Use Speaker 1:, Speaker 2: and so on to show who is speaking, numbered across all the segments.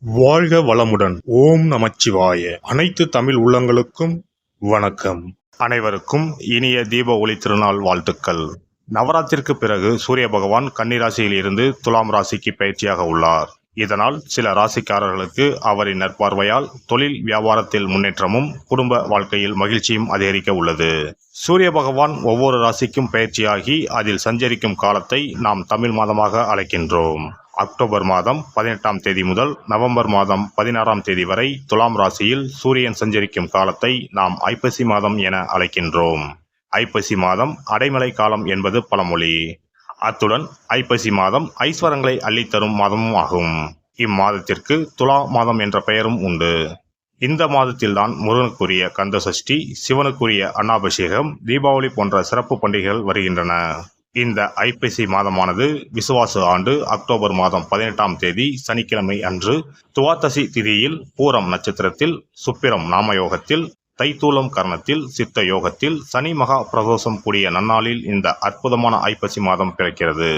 Speaker 1: வாழ்க வளமுடன். ஓம் நமச்சிவாய. அனைத்து தமிழ் உள்ளங்களுக்கும் வணக்கம். அனைவருக்கும் இனிய தீப ஒளி திருநாள் வாழ்த்துக்கள். நவராத்திற்கு பிறகு சூரிய பகவான் கன்னிராசியில் இருந்து துலாம் ராசிக்கு பயிற்சியாக உள்ளார். இதனால் சில ராசிக்காரர்களுக்கு அவரின் நற்பார்வையால் தொழில் வியாபாரத்தில் முன்னேற்றமும் குடும்ப வாழ்க்கையில் மகிழ்ச்சியும் அதிகரிக்க உள்ளது. சூரிய பகவான் ஒவ்வொரு ராசிக்கும் பயிற்சியாகி அதில் சஞ்சரிக்கும் காலத்தை நாம் தமிழ் மாதமாக அழைக்கின்றோம். அக்டோபர் மாதம் 18ஆம் தேதி முதல் நவம்பர் மாதம் 16ஆம் தேதி வரை துலாம் ராசியில் சூரியன் சஞ்சரிக்கும் காலத்தை நாம் ஐப்பசி மாதம் என அழைக்கின்றோம். ஐப்பசி மாதம் அடைமழை காலம் என்பது பழமொழி. அத்துடன் ஐப்பசி மாதம் ஐஸ்வரங்களை அள்ளித்தரும் மாதமும் ஆகும். இம்மாதத்திற்கு துலா மாதம் என்ற பெயரும் உண்டு. இந்த மாதத்தில்தான் முருகனுக்குரிய கந்த சஷ்டி, சிவனுக்குரிய அன்னாபிஷேகம், தீபாவளி போன்ற சிறப்பு பண்டிகைகள் வருகின்றன. இந்த ஐப்பசி மாதமானது விசுவாச ஆண்டு அக்டோபர் மாதம் 18ஆம் தேதி சனிக்கிழமை அன்று துவாதசி திதியில் பூரம் நட்சத்திரத்தில் சுப்பிரம் நாமயோகத்தில் தைத்தூலம் கரணத்தில் சித்த யோகத்தில் சனி மகா பிரதோஷம் கூடிய நன்னாளில் இந்த அற்புதமான ஐப்பசி மாதம் பிறக்கிறது.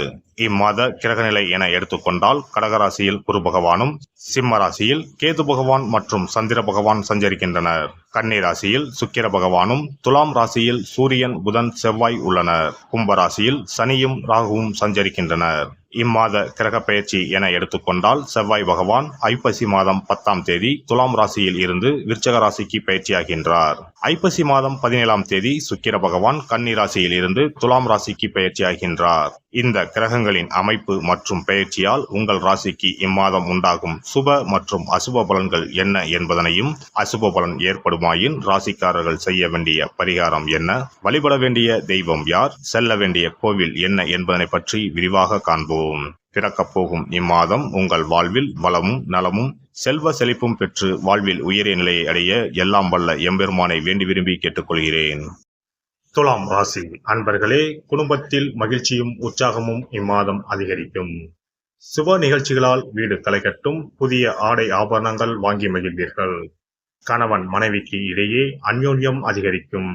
Speaker 1: இம்மாத கிரகநிலை என எடுத்துக்கொண்டால் கடகராசியில் குரு பகவானும், சிம்ம ராசியில் கேது பகவான் மற்றும் சந்திர பகவான் சஞ்சரிக்கின்றனர். கன்னி ராசியில் சுக்கிர பகவானும், துலாம் ராசியில் சூரியன், புதன், செவ்வாய் உள்ளனர். கும்ப ராசியில் சனியும் ராகுவும் சஞ்சரிக்கின்றனர். இம்மாத கிரக பயிற்சி என எடுத்துக்கொண்டால் செவ்வாய் பகவான் ஐப்பசி மாதம் 10ஆம் தேதி துலாம் ராசியில் இருந்து விருச்சக ராசிக்கு பயிற்சியாகின்றார். ஐப்பசி மாதம் 17ஆம் தேதி சுக்கிர பகவான் கன்னி ராசியில் இருந்து துலாம் ராசிக்கு பயிற்சியாகின்றார். இந்த கிரகங்களின் அமைப்பு மற்றும் பயிற்சியால் உங்கள் ராசிக்கு இம்மாதம் உண்டாகும் சுப மற்றும் அசுப பலன்கள் என்ன என்பதனையும், அசுப பலன் ஏற்படுமாயின் ராசிக்காரர்கள் செய்ய வேண்டிய பரிகாரம் என்ன, வழிபட வேண்டிய தெய்வம் யார், செல்ல வேண்டிய கோவில் என்ன என்பதனை பற்றி விரிவாக காண்போம். பிறக்கப் போகும் இம்மாதம் உங்கள் வாழ்வில் வளமும் நலமும் செல்வ செழிப்பும் பெற்று வாழ்வில் உயரிய நிலையை அடைய எல்லாம் வல்ல எம்பெருமானை வேண்டி விரும்பி கேட்டுக்கொள்கிறேன். துலாம் ராசி அன்பர்களே, குடும்பத்தில் மகிழ்ச்சியும் உற்சாகமும் இம்மாதம் அதிகரிக்கும். சுப நிகழ்ச்சிகளால் வீடு களைகட்டும். புதிய ஆடை ஆபரணங்கள் வாங்கி மகிழ்வீர்கள். கணவன் மனைவிக்கு இடையே அந்யோன்யம் அதிகரிக்கும்.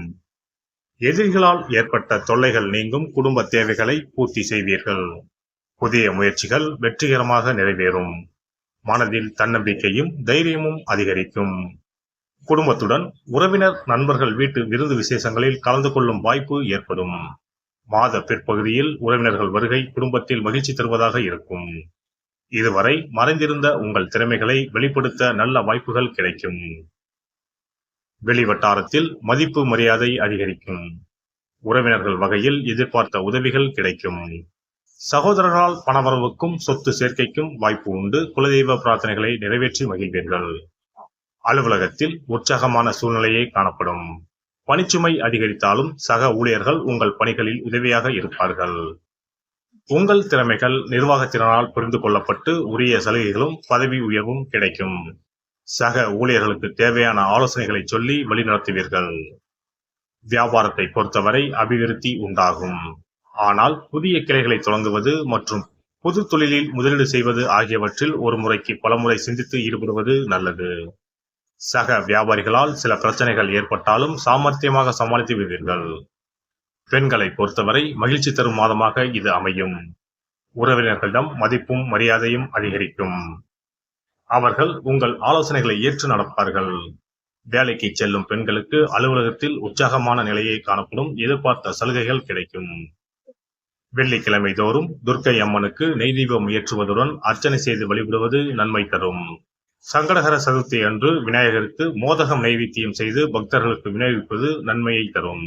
Speaker 1: எதிரிகளால் ஏற்பட்ட தொல்லைகள் நீங்கும். குடும்ப தேவைகளை பூர்த்தி செய்வீர்கள். புதிய முயற்சிகள் வெற்றிகரமாக நிறைவேறும். மனதில் தன்னம்பிக்கையும் தைரியமும் அதிகரிக்கும். குடும்பத்துடன் உறவினர் நண்பர்கள் வீட்டு விருந்து விசேஷங்களில் கலந்து கொள்ளும் வாய்ப்பு ஏற்படும். மாத பிற்பகுதியில் உறவினர்கள் வருகை குடும்பத்தில் மகிழ்ச்சி தருவதாக இருக்கும். இதுவரை மறைந்திருந்த உங்கள் திறமைகளை வெளிப்படுத்த நல்ல வாய்ப்புகள் கிடைக்கும். வெளிவட்டாரத்தில் மதிப்பு மரியாதை அதிகரிக்கும். உறவினர்கள் வகையில் எதிர்பார்த்த உதவிகள் கிடைக்கும். சகோதரர்களால் பணவரவுக்கும் சொத்து சேர்க்கைக்கும் வாய்ப்பு உண்டு. குலதெய்வ பிரார்த்தனைகளை நிறைவேற்றி மகிழ்வீர்கள். அலுவலகத்தில் உற்சாகமான சூழ்நிலையே காணப்படும். பணிச்சுமை அதிகரித்தாலும் சக ஊழியர்கள் உங்கள் பணிகளில் உதவியாக இருப்பார்கள். உங்கள் திறமைகள் நிர்வாகத்தினரால் புரிந்து கொள்ளப்பட்டு உரிய சலுகைகளும் பதவி உயர்வும் கிடைக்கும். சக ஊழியர்களுக்கு தேவையான ஆலோசனைகளை சொல்லி வழிநடத்துவீர்கள். வியாபாரத்தை பொறுத்தவரை அபிவிருத்தி உண்டாகும். ஆனால் புதிய கிளைகளை தொடங்குவது மற்றும் புது தொழிலில் முதலீடு செய்வது ஆகியவற்றில் ஒரு முறைக்கு பலமுறை சிந்தித்து ஈடுபடுவது நல்லது. சக வியாபாரிகளால் சில பிரச்சனைகள் ஏற்பட்டாலும் சாமர்த்தியமாக சமாளித்து விடுவீர்கள். பெண்களை பொறுத்தவரை மகிழ்ச்சி தரும் மாதமாக இது அமையும். உறவினர்களிடம் மதிப்பும் மரியாதையும் அதிகரிக்கும். அவர்கள் உங்கள் ஆலோசனைகளை ஏற்று நடப்பார்கள். வேலைக்கு செல்லும் பெண்களுக்கு அலுவலகத்தில் உற்சாகமான நிலையை காணப்படும். எதிர்பார்த்த சலுகைகள் கிடைக்கும். வெள்ளிக்கிழமை தோறும் துர்க்கை அம்மனுக்கு நெய் தீபம் ஏற்றுவதுடன் அர்ச்சனை செய்து வழிபடுவது நன்மை தரும். சங்கடகர சதுர்த்தி அன்று விநாயகருக்கு மோதகம் நைவேத்தியம் செய்து பக்தர்களுக்கு விநியோகிப்பது நன்மையை தரும்.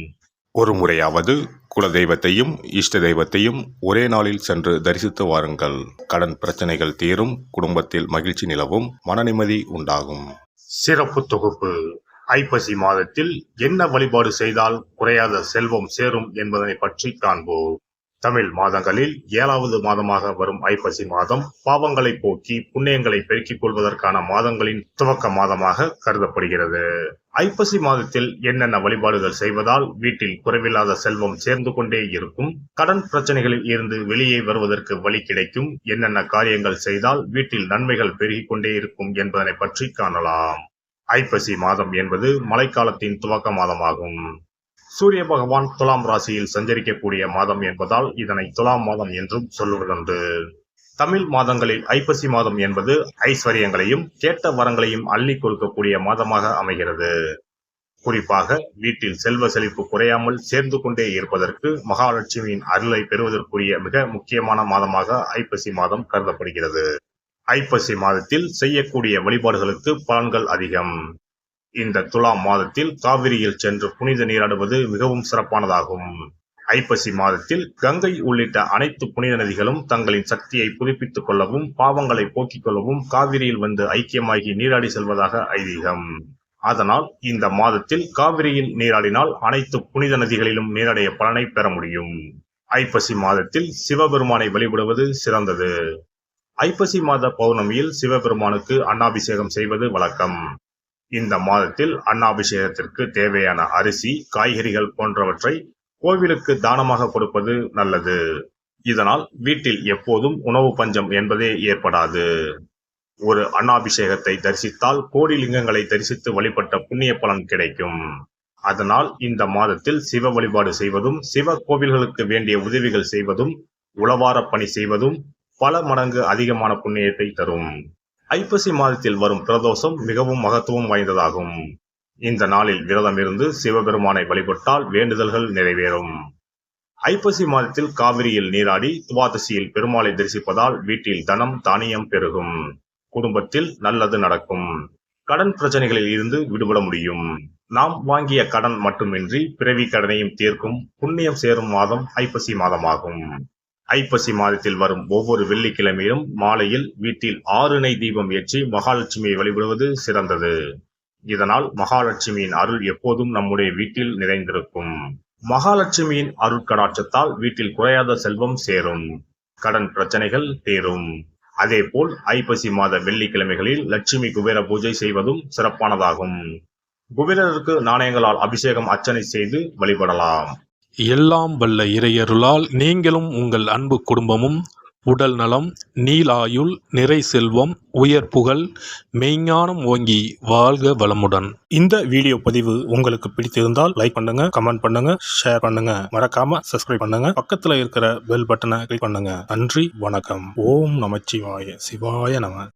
Speaker 2: ஒரு முறையாவது குல தெய்வத்தையும் இஷ்ட தெய்வத்தையும் ஒரே நாளில் சென்று தரிசித்து வாருங்கள். கடன் பிரச்சனைகள் தீரும். குடும்பத்தில் மகிழ்ச்சி நிலவும். மன நிம்மதி உண்டாகும்.
Speaker 1: சிறப்பு தொகுப்பு. ஐப்பசி மாதத்தில் என்ன வழிபாடு செய்தால் குறையாத செல்வம் சேரும் என்பதனை பற்றி காண்போம். தமிழ் மாதங்களில் 7வது மாதமாக வரும் ஐப்பசி மாதம் பாவங்களை போக்கி புண்ணியங்களை பெருக்கிக் கொள்வதற்கான மாதங்களின் துவக்க மாதமாக கருதப்படுகிறது. ஐப்பசி மாதத்தில் என்னென்ன வழிபாடுகள் செய்வதால் வீட்டில் குறைவில்லாத செல்வம் சேர்ந்து கொண்டே இருக்கும், கடன் பிரச்சனைகளில் இருந்து வெளியே வருவதற்கு வழி கிடைக்கும், என்னென்ன காரியங்கள் செய்தால் வீட்டில் நன்மைகள் பெருகிக் கொண்டே இருக்கும் என்பதனை பற்றி காணலாம். ஐப்பசி மாதம் என்பது மழைக்காலத்தின் துவக்க மாதமாகும். சூரிய பகவான் துலாம் ராசியில் சஞ்சரிக்கக்கூடிய மாதம் என்பதால் இதனை துலாம் மாதம் என்றும் சொல்லுவதுண்டு. தமிழ் மாதங்களில் ஐப்பசி மாதம் என்பது ஐஸ்வர்யங்களையும் கேட்ட வரங்களையும் அள்ளி கொடுக்கக்கூடிய மாதமாக அமைகிறது. குறிப்பாக வீட்டில் செல்வ செழிப்பு குறையாமல் சேர்ந்து கொண்டே இருப்பதற்கு மகாலட்சுமியின் அருளை பெறுவதற்குரிய மிக முக்கியமான மாதமாக ஐப்பசி மாதம் கருதப்படுகிறது. ஐப்பசி மாதத்தில் செய்யக்கூடிய வழிபாடுகளுக்கு பலன்கள் அதிகம். இந்த துலாம் மாதத்தில் காவிரியில் சென்று புனித நீராடுவது மிகவும் சிறப்பானதாகும். ஐப்பசி மாதத்தில் கங்கை உள்ளிட்ட அனைத்து புனித நதிகளும் தங்களின் சக்தியை புதுப்பித்துக் கொள்ளவும் பாவங்களை போக்கிக் கொள்ளவும் காவிரியில் வந்து ஐக்கியமாகி நீராடி செல்வதாக ஐதீகம். அதனால் இந்த மாதத்தில் காவிரியில் நீராடினால் அனைத்து புனித நதிகளிலும் நீராடிய பலனை பெற முடியும். ஐப்பசி மாதத்தில் சிவபெருமானை வழிபடுவது சிறந்தது. ஐப்பசி மாத பௌர்ணமியில் சிவபெருமானுக்கு அன்னாபிஷேகம் செய்வது வழக்கம். இந்த மாதத்தில் அன்னாபிஷேகத்திற்கு தேவையான அரிசி, காய்கறிகள் போன்றவற்றை கோவிலுக்கு தானமாக கொடுப்பது நல்லது. இதனால் வீட்டில் எப்போதும் உணவு பஞ்சம் என்பதே ஏற்படாது. ஒரு அன்னாபிஷேகத்தை தரிசித்தால் கோடி லிங்கங்களை தரிசித்து வழிபட்ட புண்ணிய பலன் கிடைக்கும். அதனால் இந்த மாதத்தில் சிவ வழிபாடு செய்வதும் சிவ கோவில்களுக்கு வேண்டிய உதவிகள் செய்வதும் உளவார பணி செய்வதும் பல மடங்கு அதிகமான புண்ணியத்தை தரும். ஐப்பசி மாதத்தில் வரும் பிரதோஷம் மிகவும் மகத்துவம் வாய்ந்ததாகும். இந்த நாளில் விரதம் இருந்து சிவபெருமானை வழிபட்டால் வேண்டுதல்கள் நிறைவேறும். ஐப்பசி மாதத்தில் காவிரியில் நீராடி துவாதசியில் பெருமாளை தரிசிப்பதால் வீட்டில் தனம் தானியம் பெருகும். குடும்பத்தில் நல்லது நடக்கும். கடன் பிரச்சனைகளில் இருந்து விடுபட முடியும். நாம் வாங்கிய கடன் மட்டுமின்றி பிறவி கடனையும் தீர்க்கும் புண்ணியம் சேரும் மாதம் ஐப்பசி மாதமாகும். ஐப்பசி மாதத்தில் வரும் ஒவ்வொரு வெள்ளிக்கிழமையிலும் மாலையில் வீட்டில் 6 எண்ணெய் தீபம் ஏற்றி மகாலட்சுமியை வழிபடுவது சிறந்தது. இதனால் மகாலட்சுமியின் அருள் எப்போதும் நம்முடைய வீட்டில் நிறைந்திருக்கும். மகாலட்சுமியின் அருட்கடாட்சத்தால் வீட்டில் குறையாத செல்வம் சேரும். கடன் பிரச்சனைகள் தீரும். அதேபோல் ஐப்பசி மாத வெள்ளிக்கிழமைகளில் லட்சுமி குபேர பூஜை செய்வதும் சிறப்பானதாகும். குபேரருக்கு நாணயங்களால் அபிஷேகம் அர்ச்சனை செய்து வழிபடலாம்.
Speaker 3: எல்லாம் வல்ல இறையருளால் நீங்களும் உங்கள் அன்பு குடும்பமும் உடல் நலம், நீலாயுள், நிறை செல்வம், உயர் புகழ், மெய்ஞானம் ஓங்கி வாழ்க வளமுடன்.
Speaker 1: இந்த வீடியோ பதிவு உங்களுக்கு பிடித்திருந்தால் லைக் பண்ணுங்க, கமெண்ட் பண்ணுங்க, ஷேர் பண்ணுங்க, மறக்காம சப்ஸ்கிரைப் பண்ணுங்க, பக்கத்துல இருக்கிற பெல் பட்டனை கிளிக் பண்ணுங்க. நன்றி, வணக்கம். ஓம் நமச்சிவாய. சிவாய நம.